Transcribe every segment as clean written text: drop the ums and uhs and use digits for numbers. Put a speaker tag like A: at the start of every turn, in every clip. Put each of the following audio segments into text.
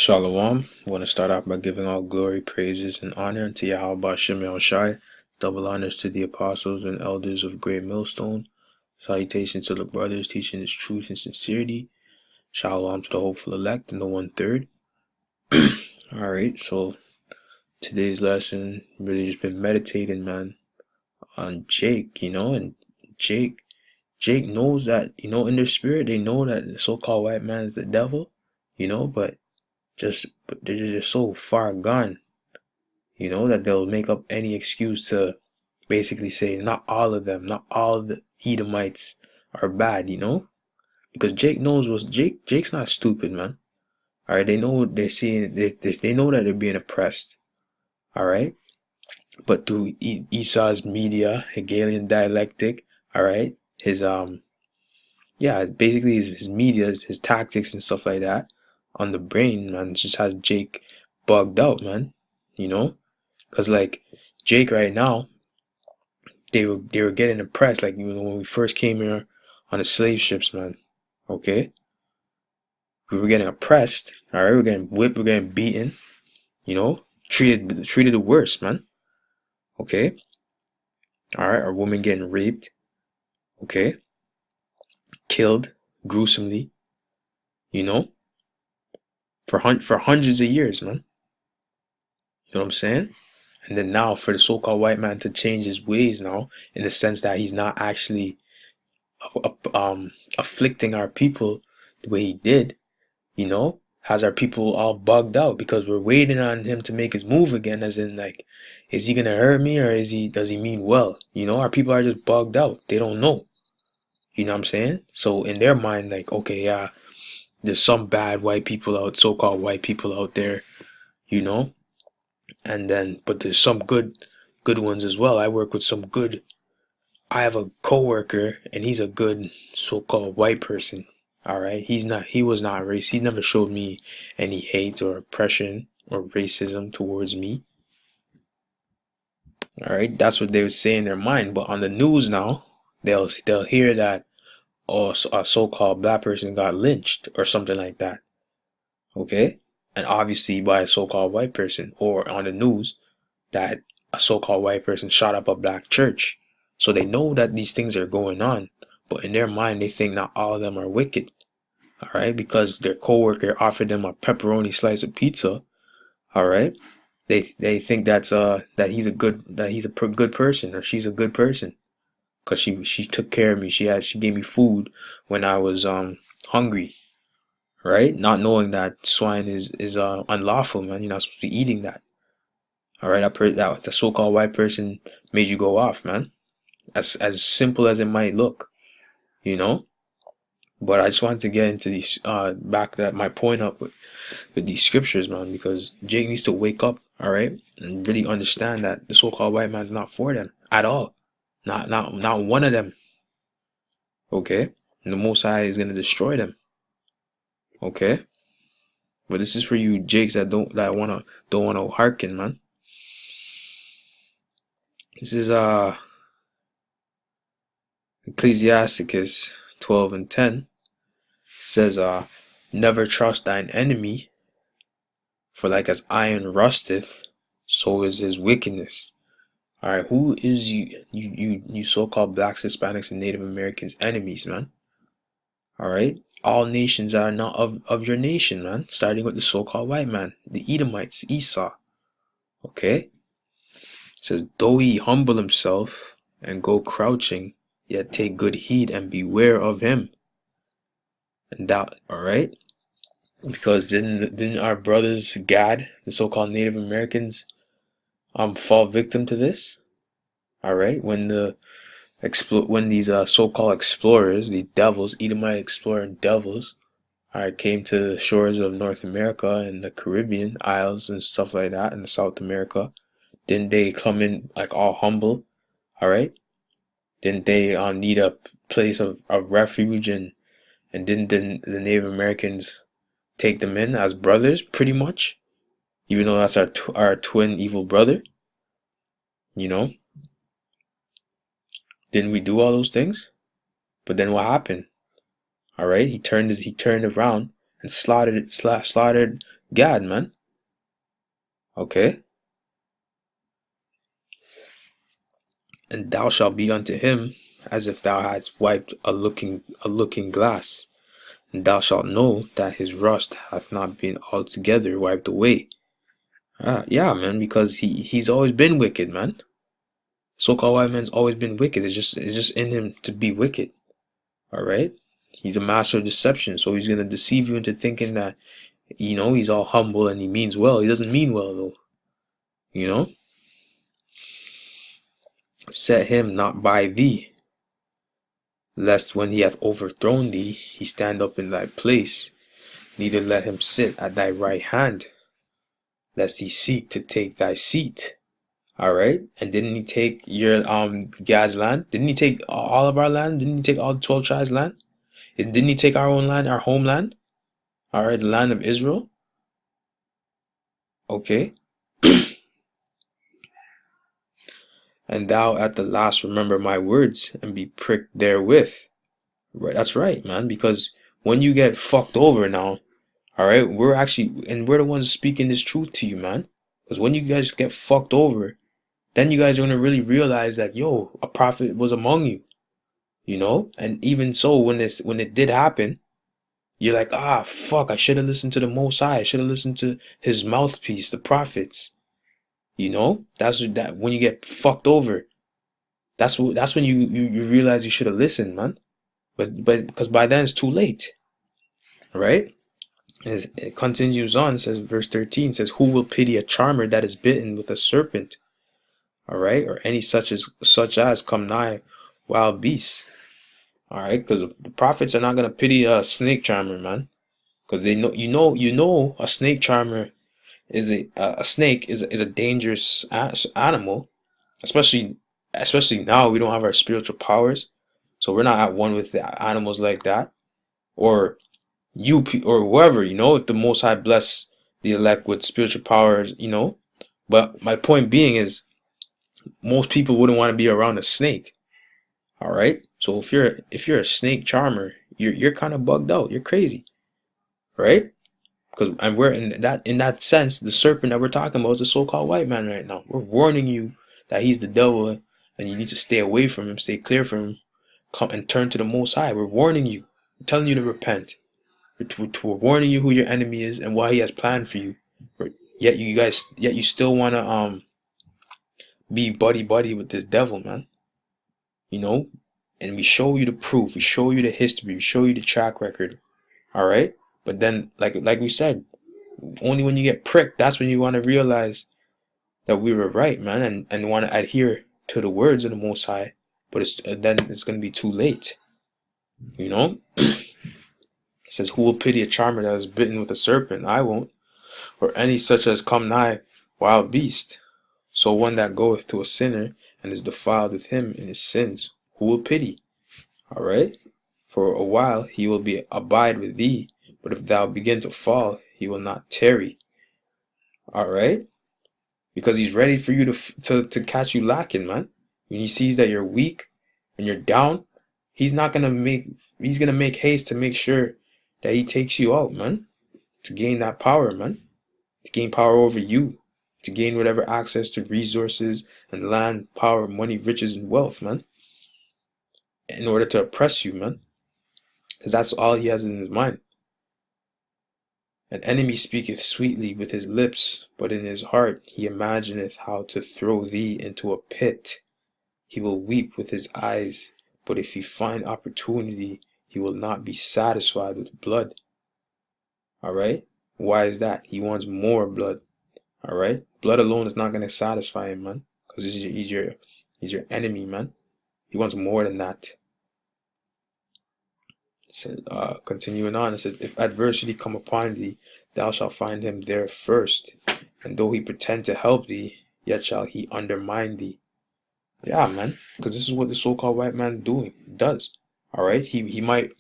A: Shalom. I want to start off by giving all glory, praises, and honor unto Yahweh Shem Shai. Double honors to the apostles and elders of Great Millstone. Salutations to the brothers teaching His truth and sincerity. Shalom to the hopeful elect and the 1/3. Alright, so today's lesson really just been meditating, man, on Jake, and Jake knows that, in their spirit, they know that the so-called white man is the devil, but they're just so far gone, that they'll make up any excuse to basically say not all of them, not all the Edomites are bad, because Jake knows Jake's not stupid, man. All right, they know what they're seeing. They know that they're being oppressed. All right, but through Esau's media, Hegelian dialectic, all right, basically his media, his tactics and stuff like that on the brain, man, just has Jake bugged out, man. Because like Jake right now, they were getting oppressed. Like when we first came here on the slave ships, man. Okay, we were getting oppressed. All right, we're getting whipped, we're getting beaten. Treated the worst, man. Okay, all right, our women getting raped. Okay, killed gruesomely. For hundreds of years, man. You know what I'm saying? And then now for the so-called white man to change his ways now, in the sense that he's not actually afflicting our people the way he did, has our people all bugged out because we're waiting on him to make his move again, as in like, is he gonna hurt me or does he mean well? Our people are just bugged out. They don't know. You know what I'm saying? So in their mind, like, okay, yeah, there's some bad white people so-called white people out there, but there's some good ones as well. I have a coworker and he's a good so-called white person. All right. He was not racist. He never showed me any hate or oppression or racism towards me. All right. That's what they would say in their mind. But on the news now, they'll hear that, a so-called black person got lynched or something like that. Okay. And obviously by a so-called white person, or on the news that a so-called white person shot up a black church. So they know that these things are going on, but in their mind, they think not all of them are wicked. All right, because their coworker offered them a pepperoni slice of pizza. All right, they think that he's a good person, or she's a good person, because she took care of me. She gave me food when I was hungry. Right, not knowing that swine is unlawful, man. You're not supposed to be eating that. All right, that the so-called white person made you go off, man. As simple as it might look, But I just wanted to get into these back that my point up with these scriptures, man, because Jake needs to wake up, all right, and really understand that the so-called white man's not for them at all, not one of them. Okay, and the Most High is gonna destroy them. Okay, but this is for you Jakes that don't wanna hearken, man. This is Ecclesiasticus 12:10 says, never trust thine enemy, for like as iron rusteth, so is his wickedness. All right, who is you so-called blacks, Hispanics, and Native Americans enemies, man? All right, all nations are not of your nation, man. Starting with the so-called white man, the Edomites, Esau. Okay, it says, though he humble himself and go crouching, yet take good heed and beware of him. And that, all right, because didn't our brothers Gad, the so-called Native Americans, fall victim to this? All right, when these so-called explorers, these devils, Edomite exploring devils, all right, came to the shores of North America and the Caribbean Isles and stuff like that, and South America, didn't they come in like all humble? All right, didn't they need a place of refuge, and didn't the Native Americans take them in as brothers, pretty much, even though that's our twin evil brother? Didn't we do all those things? But then what happened? All right, he turned around and slaughtered Gad, man. Okay. And thou shalt be unto him as if thou hadst wiped a looking glass, and thou shalt know that his rust hath not been altogether wiped away. Yeah, man, because he's always been wicked, man. So-called white man's always been wicked. It's just in him to be wicked. All right. He's a master of deception, so he's gonna deceive you into thinking that he's all humble and he means well. He doesn't mean well though. You know. Set him not by thee, lest when he hath overthrown thee, he stand up in thy place. Neither let him sit at thy right hand, lest he seek to take thy seat. All right. And didn't he take your Gad's land? Didn't he take all of our land? Didn't he take all the 12 tribes' land? Didn't he take our own land, our homeland? All right, the land of Israel. Okay. And thou at the last remember my words and be pricked therewith. Right, that's right, man. Because when you get fucked over now, all right, we're the ones speaking this truth to you, man. Because when you guys get fucked over, then you guys are gonna really realize that a prophet was among you, And even so, when it did happen, you're like, fuck, I should have listened to the Most High. I should have listened to his mouthpiece, the prophets. That's that when you get fucked over. That's when you realize you should have listened, man. But because by then it's too late, right? As it continues on, says verse 13 says, "Who will pity a charmer that is bitten with a serpent?" All right, or any such as come nigh wild beasts. All right, because the prophets are not gonna pity a snake charmer, man, because they know a snake charmer is a snake is a dangerous animal, especially now we don't have our spiritual powers, so we're not at one with the animals like that, or or whoever, if the Most High bless the elect with spiritual powers, But my point being is, most people wouldn't want to be around a snake. All right, so if you're a snake charmer, you're kind of bugged out. You're crazy, right? Because and we're in that sense, the serpent that we're talking about is the so-called white man right now. We're warning you that he's the devil, and you need to stay away from him, stay clear from him, come and turn to the Most High. We're warning you, we're telling you to repent. We're warning you who your enemy is and what he has planned for you. Yet you still want to be buddy buddy with this devil, man. And we show you the proof, we show you the history, we show you the track record. All right, but then like we said, only when you get pricked, that's when you want to realize that we were right, man, and want to adhere to the words of the Most High. But then it's gonna be too late. It says, "Who will pity a charmer that is bitten with a serpent? I won't. Or any such as come nigh wild beast. So one that goeth to a sinner and is defiled with him in his sins, who will pity? All right. For a while he will abide with thee, but if thou begin to fall, he will not tarry." All right. Because he's ready for you to catch you lacking, man. When he sees that you're weak and you're down, he's gonna make haste to make sure that he takes you out, man. To gain that power, man. To gain power over you. To gain whatever access to resources and land, power, money, riches, and wealth, man. In order to oppress you, man. Because that's all he has in his mind. An enemy speaketh sweetly with his lips, but in his heart he imagineth how to throw thee into a pit. He will weep with his eyes, but if he find opportunity, he will not be satisfied with blood. All right? Why is that? He wants more blood. All right? Blood alone is not going to satisfy him, man, because he's your enemy, man. He wants more than that. So, continuing on, it says, "If adversity come upon thee, thou shalt find him there first. And though he pretend to help thee, yet shall he undermine thee." Yeah, man, because this is what the so-called white man does. All right, he might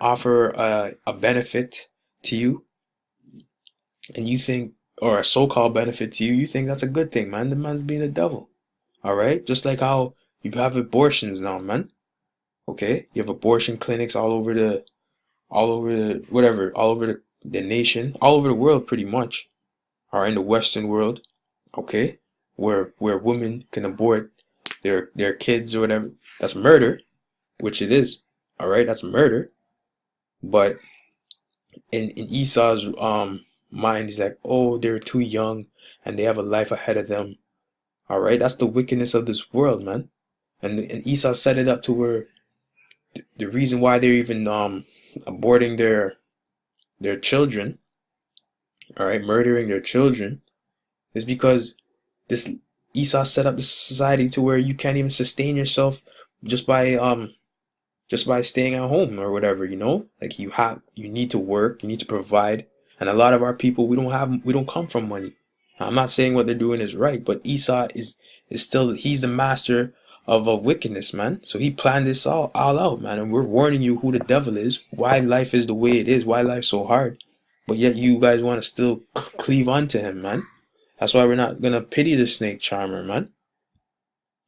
A: offer a benefit to you, and you think, or a so-called benefit to you, you think that's a good thing, man. The man's being the devil. All right, just like how you have abortions now, man. Okay, you have abortion clinics all over the the nation, all over the world pretty much, are in the Western world, okay, where women can abort their kids or whatever. That's murder, which it is. All right, that's murder. But in Esau's mind, he's like, oh, they're too young and they have a life ahead of them. All right, that's the wickedness of this world, man. And Esau set it up to where the reason why they're even aborting their children, all right, murdering their children, is because this Esau set up this society to where you can't even sustain yourself just by staying at home or whatever, like you need to work, you need to provide. And a lot of our people, we don't come from money. Now, I'm not saying what they're doing is right, but Esau is still, he's the master of wickedness, man. So he planned this all out, man. And we're warning you who the devil is, why life is the way it is, why life's so hard. But yet you guys want to still cleave onto him, man. That's why we're not gonna pity the snake charmer, man.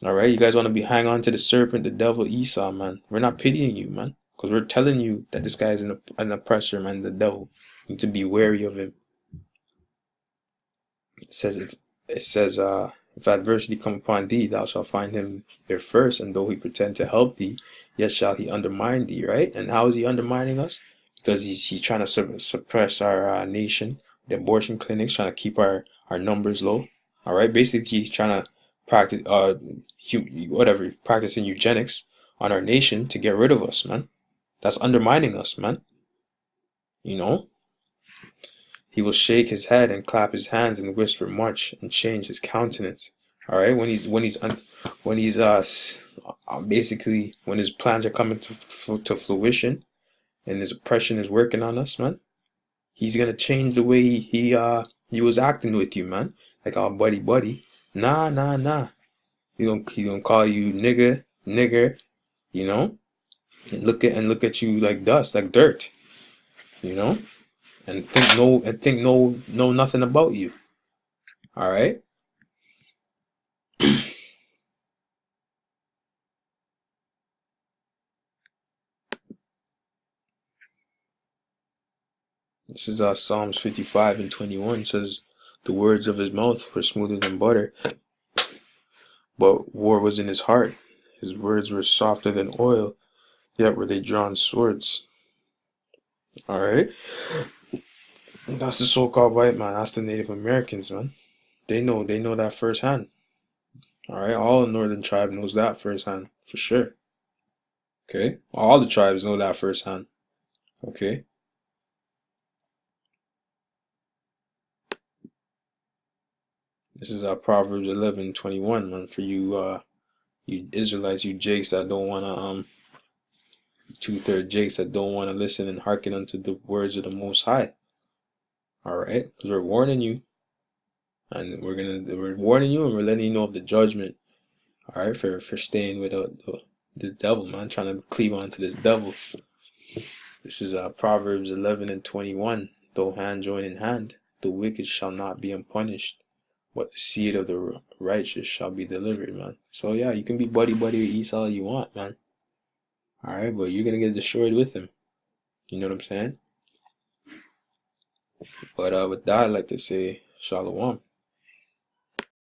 A: All right, you guys want to be hang on to the serpent, the devil, Esau, man. We're not pitying you, man, because we're telling you that this guy is an oppressor, man, the devil. You need to be wary of him. If adversity come upon thee, thou shalt find him there first, and though he pretend to help thee, yet shall he undermine thee, right? And how is he undermining us? Because he's trying to suppress our nation, the abortion clinics, trying to keep our numbers low. All right, basically he's trying to practice practicing eugenics on our nation to get rid of us, man. That's undermining us, man. He will shake his head and clap his hands and whisper much and change his countenance. All right, when his plans are coming to fruition and his oppression is working on us, man, he's gonna change the way he was acting with you, man. Like, oh, buddy. Nah. He gonna call you nigger, and look at you like dust, like dirt, and think know nothing about you. All right. This is Psalms 55 and 21. It says, the words of his mouth were smoother than butter, but war was in his heart. His words were softer than oil, yet were they drawn swords. All right. That's the so-called white man. That's the Native Americans, man. They know that firsthand. All right. All the northern tribe knows that firsthand, for sure. Okay. All the tribes know that firsthand. Okay. This is Proverbs 11:21, man, for you Israelites, you jakes that don't wanna two-third jakes that don't wanna listen and hearken unto the words of the Most High. All right, because we're warning you, and we're warning you, and we're letting you know of the judgment. All right, for staying with the devil, man, trying to cleave onto this devil. This is Proverbs 11:21. Though hand join in hand, the wicked shall not be unpunished, but the seed of the righteous shall be delivered, man. So yeah, you can be buddy with Esau all you want, man. All right, but you're gonna get destroyed with him. You know what I'm saying? But with that, I'd like to say shalom.